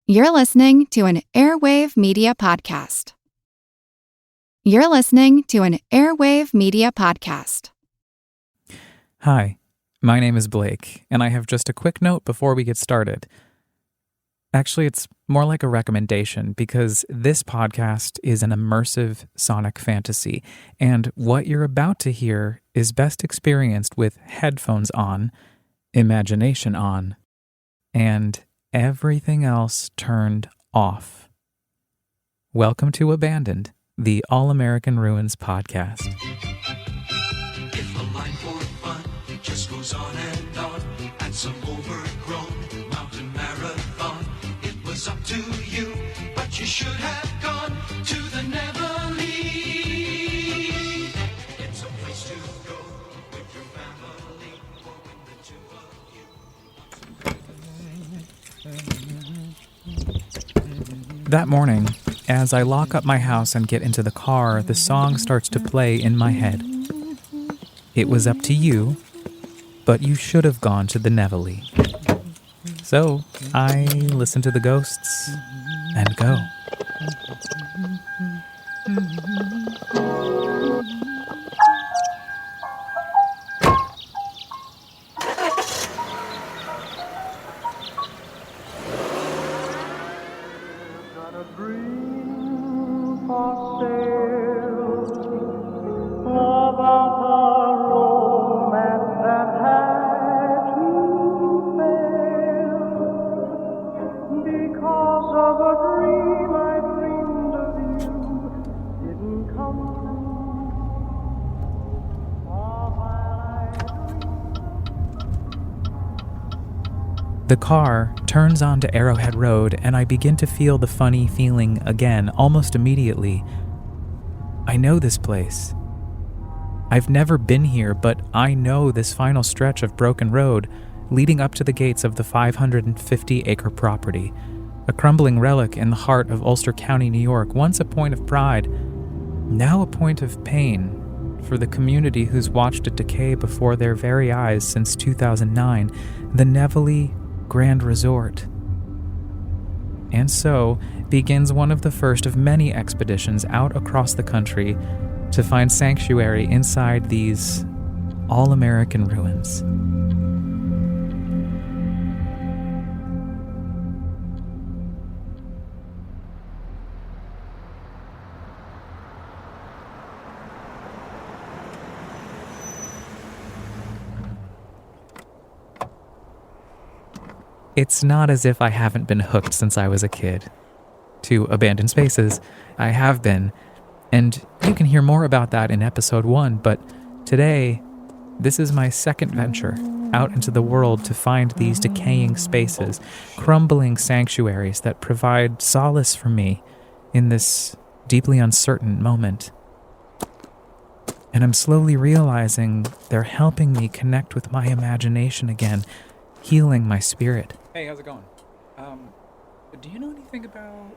You're listening to an Airwave Media Podcast. You're listening to an Airwave Media Podcast. Hi, my name is Blake, and I have just a quick note before we get started. Actually, it's more like a recommendation because this podcast is an immersive sonic fantasy, and what you're about to hear is best experienced with headphones on, imagination on, and everything else turned off. Welcome to Abandoned, the All-American Ruins podcast. If a line for fun just goes on and some overgrown mountain marathon, it was up to you, but you should have gone to the Nevele. It's a place to go with your family, or when the two of you. That morning, as I lock up my house and get into the car, the song starts to play in my head. It was up to you, but you should have gone to the Nevele. So, I listen to the ghosts and go. The car turns onto Arrowhead Road, and I begin to feel the funny feeling again, almost immediately. I know this place. I've never been here, but I know this final stretch of broken road leading up to the gates of the 550-acre property, a crumbling relic in the heart of Ulster County, New York, once a point of pride, now a point of pain for the community who's watched it decay before their very eyes since 2009, the Nevele Grande Resort. And so begins one of the first of many expeditions out across the country to find sanctuary inside these all-American ruins. It's not as if I haven't been hooked since I was a kid. To abandoned spaces, I have been, and you can hear more about that in episode 1, but today, this is my second venture out into the world to find these decaying spaces, crumbling sanctuaries that provide solace for me in this deeply uncertain moment. And I'm slowly realizing they're helping me connect with my imagination again, healing my spirit. Hey, how's it going? Do you know anything about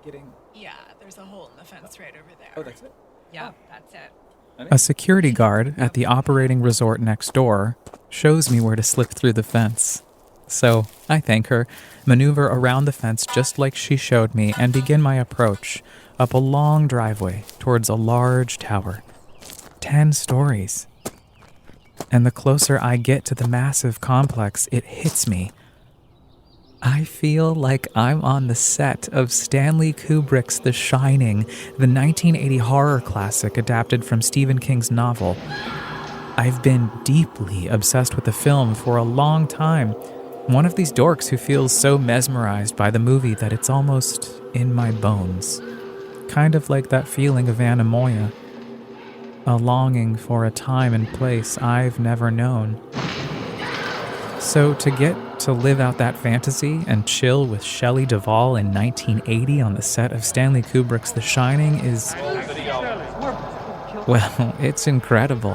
getting... Yeah, there's a hole in the fence right over there. Oh, that's it? Yeah, that's it. A security guard at the operating resort next door shows me where to slip through the fence. So I thank her, maneuver around the fence just like she showed me, and begin my approach up a long driveway towards a large tower. 10 stories. And the closer I get to the massive complex, it hits me. I feel like I'm on the set of Stanley Kubrick's The Shining, the 1980 horror classic adapted from Stephen King's novel. I've been deeply obsessed with the film for a long time. One of these dorks who feels so mesmerized by the movie that it's almost in my bones. Kind of like that feeling of anemoia. A longing for a time and place I've never known. So to get to live out that fantasy and chill with Shelley Duvall in 1980 on the set of Stanley Kubrick's The Shining is... well, it's incredible.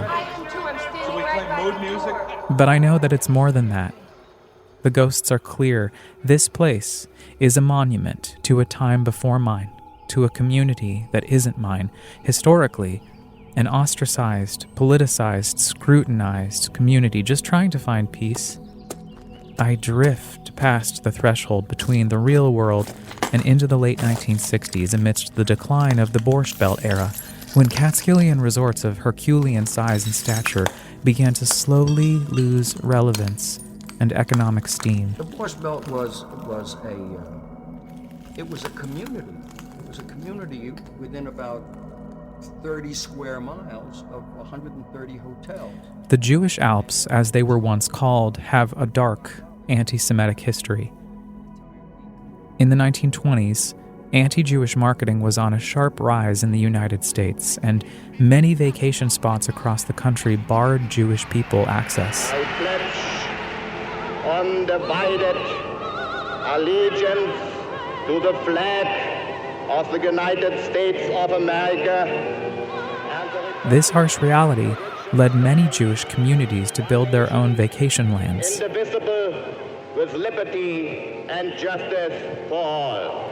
But I know that it's more than that. The ghosts are clear. This place is a monument to a time before mine, to a community that isn't mine, historically, an ostracized, politicized, scrutinized community just trying to find peace. I drift just past the threshold between the real world and into the late 1960s amidst the decline of the Borscht Belt era, when Catskillian resorts of Herculean size and stature began to slowly lose relevance and economic steam. The Borscht Belt was a community. It was a community within about 30 square miles of 130 hotels. The Jewish Alps, as they were once called, have a dark anti-Semitic history. In the 1920s, anti-Jewish marketing was on a sharp rise in the United States, and many vacation spots across the country barred Jewish people access. I pledge undivided allegiance to the flag of the United States of America. This harsh reality led many Jewish communities to build their own vacation lands. Indivisible with liberty and justice for all.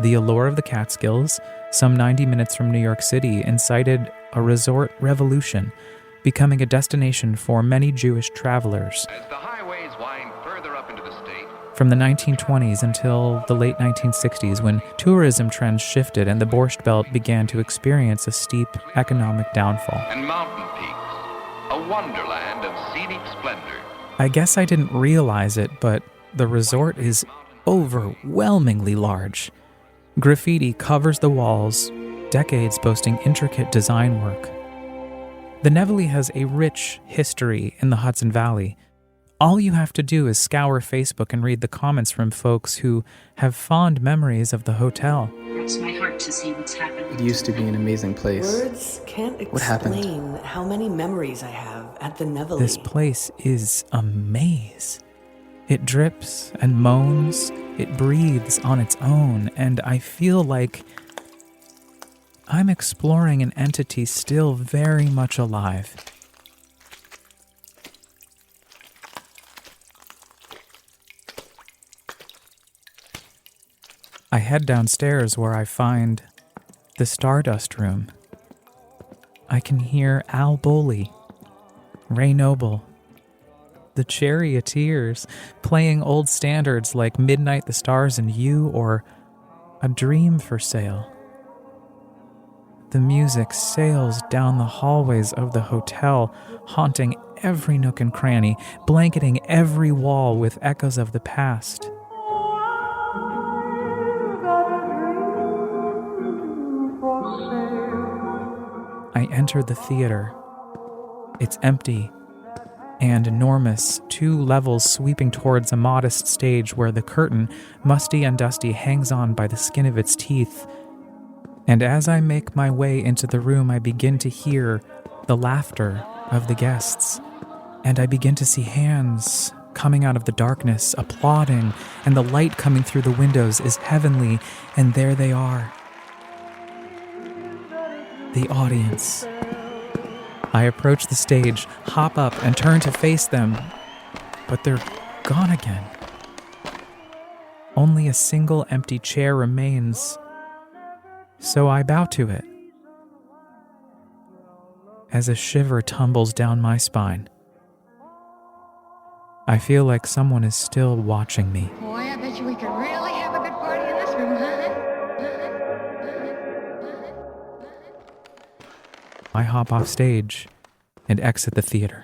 The allure of the Catskills, some 90 minutes from New York City, incited a resort revolution, becoming a destination for many Jewish travelers. As the highways wind further up into the state, From the 1920s until the late 1960s, when tourism trends shifted and the Borscht Belt began to experience a steep economic downfall. and mountain peaks, a wonderland of scenic splendor. I guess I didn't realize it, but the resort is overwhelmingly large. Graffiti covers the walls, decades boasting intricate design work. The Nevele has a rich history in the Hudson Valley. All you have to do is scour Facebook and read the comments from folks who have fond memories of the hotel. Breaks my heart to see what's happened. It used to be an amazing place. Words can't What happened? explain how many memories I have at the Nevele. This place is a maze. It drips and moans, it breathes on its own, and I feel like I'm exploring an entity still very much alive. I head downstairs where I find the Stardust Room. I can hear Al Boley, Ray Noble, the Charioteers playing old standards like Midnight, the Stars and You or A Dream for Sale. The music sails down the hallways of the hotel, haunting every nook and cranny, blanketing every wall with echoes of the past. I enter the theater. It's empty and enormous, 2 levels sweeping towards a modest stage where the curtain, musty and dusty, hangs on by the skin of its teeth. And as I make my way into the room, I begin to hear the laughter of the guests, and I begin to see hands coming out of the darkness, applauding, and the light coming through the windows is heavenly, and there they are. The audience. I approach the stage, hop up, and turn to face them, but they're gone again. Only a single empty chair remains, so I bow to it. As a shiver tumbles down my spine, I feel like someone is still watching me. Boy, I bet you we could really have a good party in this room, huh? I hop off stage and exit the theater.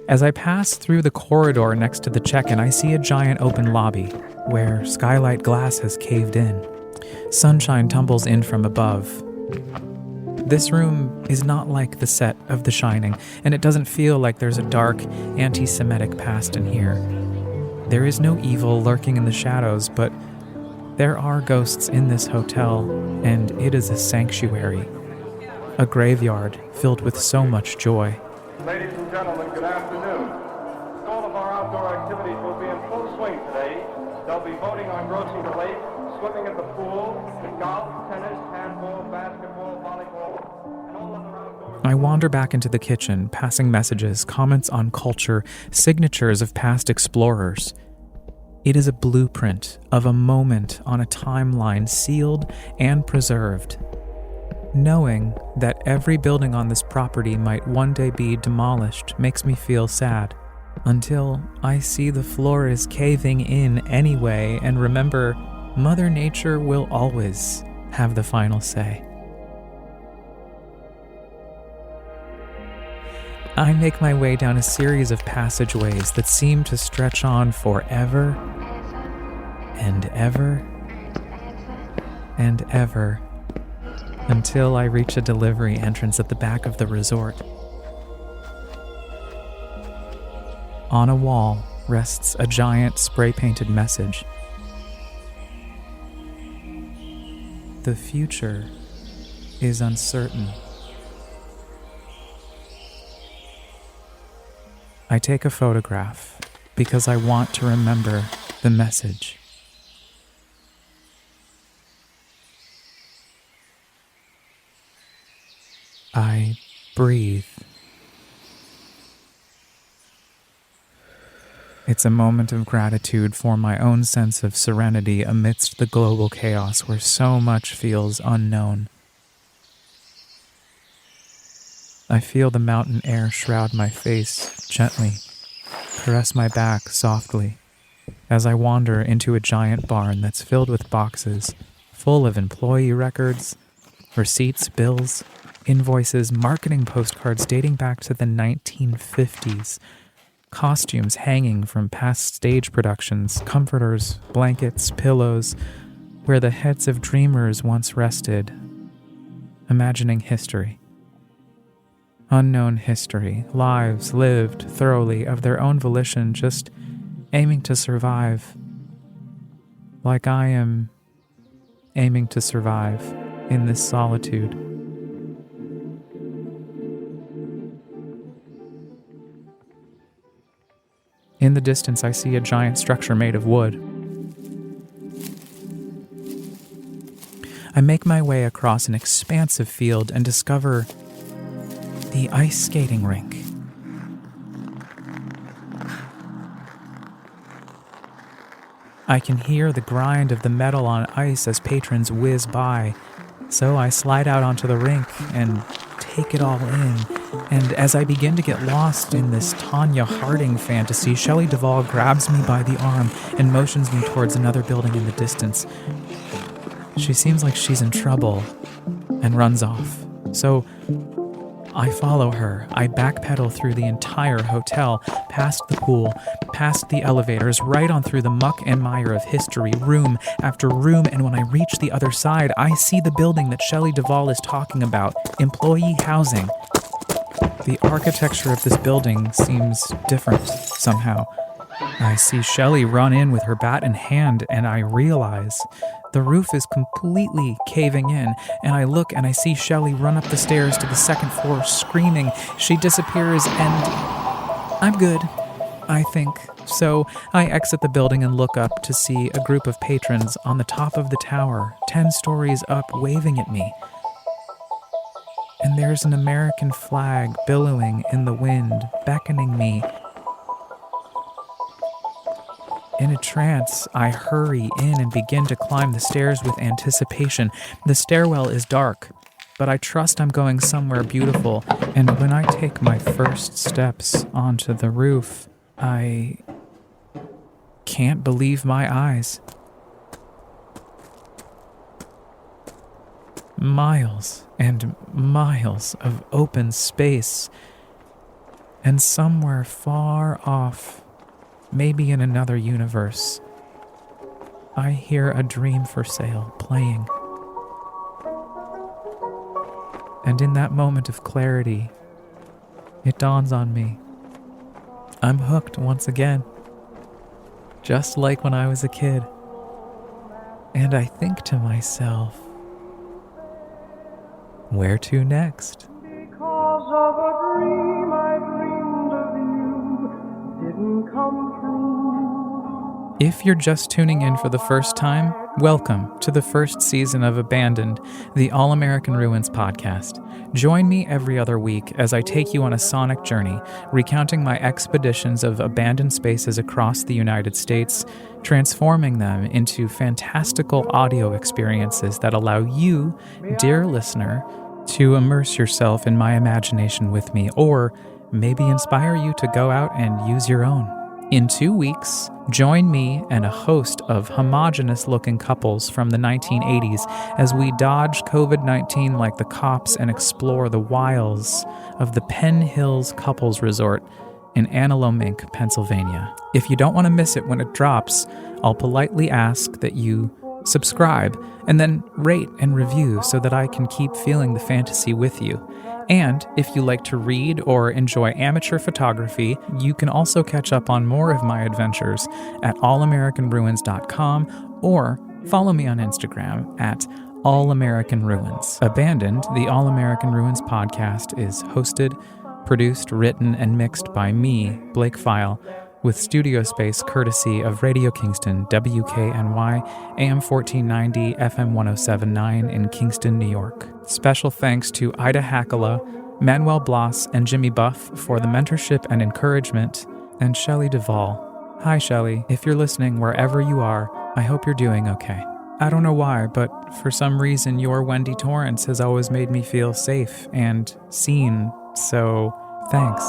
As I pass through the corridor next to the check-in, I see a giant open lobby where skylight glass has caved in. Sunshine tumbles in from above. This room is not like the set of The Shining, and it doesn't feel like there's a dark, anti-Semitic past in here. There is no evil lurking in the shadows, but there are ghosts in this hotel, and it is a sanctuary, a graveyard filled with so much joy. Ladies and gentlemen, good afternoon. All of our outdoor activities will be in full swing today. They'll be voting on grossing the lake, swimming at the pool, golf, tennis, handball, basketball, volleyball, and all other outdoor... I wander back into the kitchen, passing messages, comments on culture, signatures of past explorers. It is a blueprint of a moment on a timeline sealed and preserved. Knowing that every building on this property might one day be demolished makes me feel sad, until I see the floor is caving in anyway and remember Mother Nature will always have the final say. I make my way down a series of passageways that seem to stretch on forever and ever and ever, until I reach a delivery entrance at the back of the resort. On a wall rests a giant spray-painted message. The future is uncertain. I take a photograph because I want to remember the message. I breathe. It's a moment of gratitude for my own sense of serenity amidst the global chaos where so much feels unknown. I feel the mountain air shroud my face gently, caress my back softly, as I wander into a giant barn that's filled with boxes, full of employee records, receipts, bills, invoices, marketing postcards dating back to the 1950s, costumes hanging from past stage productions, comforters, blankets, pillows, where the heads of dreamers once rested, imagining history. Unknown history, lives lived thoroughly of their own volition, just aiming to survive, like I am aiming to survive in this solitude. In the distance, I see a giant structure made of wood. I make my way across an expansive field and discover the ice skating rink. I can hear the grind of the metal on ice as patrons whiz by, so I slide out onto the rink and take it all in. And as I begin to get lost in this Tanya Harding fantasy, Shelley Duvall grabs me by the arm and motions me towards another building in the distance. She seems like she's in trouble and runs off. So I follow her. I backpedal through the entire hotel, past the pool, past the elevators, right on through the muck and mire of history, room after room, and when I reach the other side, I see the building that Shelley Duvall is talking about, employee housing. The architecture of this building seems different somehow. I see Shelley run in with her bat in hand, and I realize the roof is completely caving in, and I look and I see Shelley run up the stairs to the second floor screaming. She disappears, and I'm good, I think. So I exit the building and look up to see a group of patrons on the top of the tower, 10 stories up, waving at me. And there's an American flag billowing in the wind, beckoning me. In a trance, I hurry in and begin to climb the stairs with anticipation. The stairwell is dark, but I trust I'm going somewhere beautiful. And when I take my first steps onto the roof, I can't believe my eyes. Miles and miles of open space, and somewhere far off, maybe in another universe, I hear A Dream for Sale playing. And in that moment of clarity, it dawns on me. I'm hooked once again, just like when I was a kid. And I think to myself, where to next? Because of a dream I dreamed of you didn't come true. If you're just tuning in for the first time, welcome to the first season of Abandoned, the All-American Ruins podcast. Join me every other week as I take you on a sonic journey, recounting my expeditions of abandoned spaces across the United States, transforming them into fantastical audio experiences that allow you, dear listener, to immerse yourself in my imagination with me, or maybe inspire you to go out and use your own. In 2 weeks, join me and a host of homogenous-looking couples from the 1980s as we dodge COVID-19 like the cops and explore the wilds of the Penn Hills Couples Resort in Annalomink, Pennsylvania. If you don't want to miss it when it drops, I'll politely ask that you subscribe and then rate and review so that I can keep feeling the fantasy with you. And if you like to read or enjoy amateur photography, you can also catch up on more of my adventures at allamericanruins.com or follow me on Instagram at allamericanruins. Abandoned, the All American Ruins podcast, is hosted, produced, written, and mixed by me, Blake File, with studio space courtesy of Radio Kingston, WKNY, AM 1490, FM 1079 in Kingston, New York. Special thanks to Ida Hakala, Manuel Blas, and Jimmy Buff for the mentorship and encouragement, and Shelley Duvall. Hi, Shelley. If you're listening wherever you are, I hope you're doing okay. I don't know why, but for some reason your Wendy Torrance has always made me feel safe and seen, so thanks.